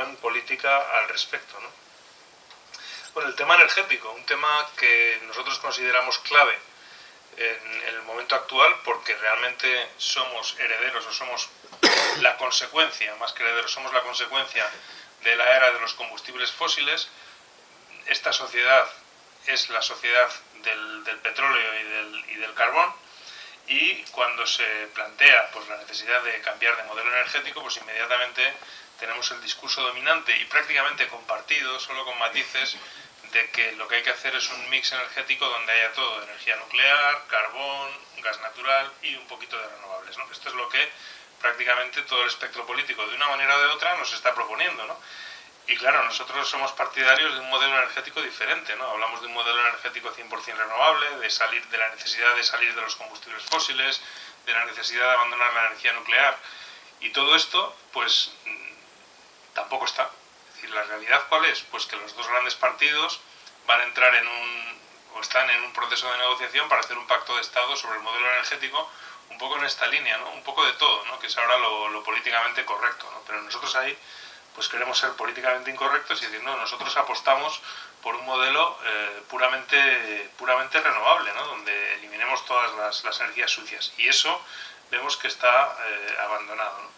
decisión política al respecto, ¿no? Bueno, el tema energético, un tema que nosotros consideramos clave en el momento actual, porque realmente somos herederos o somos la consecuencia, más que herederos, somos la consecuencia de la era de los combustibles fósiles. Esta sociedad es la sociedad del petróleo y del carbón, y cuando se plantea pues la necesidad de cambiar de modelo energético, pues inmediatamente tenemos el discurso dominante y prácticamente compartido, solo con matices, de que lo que hay que hacer es un mix energético donde haya todo: energía nuclear, carbón, gas natural y un poquito de renovables, ¿no? Esto es lo que prácticamente todo el espectro político, de una manera o de otra, nos está proponiendo, ¿no? Y claro, nosotros somos partidarios de un modelo energético diferente, ¿no? Hablamos de un modelo energético 100% renovable, de la necesidad de salir de los combustibles fósiles, de la necesidad de abandonar la energía nuclear. Y todo esto, pues, tampoco está. Es decir, ¿la realidad cuál es? Pues que los dos grandes partidos van a entrar están en un proceso de negociación para hacer un pacto de Estado sobre el modelo energético, un poco en esta línea, ¿no? Un poco de todo, ¿no? Que es ahora lo políticamente correcto, ¿no? Pero nosotros ahí pues queremos ser políticamente incorrectos y decir, no, nosotros apostamos por un modelo puramente renovable, ¿no? Donde eliminemos todas las energías sucias. Y eso vemos que está abandonado, ¿no?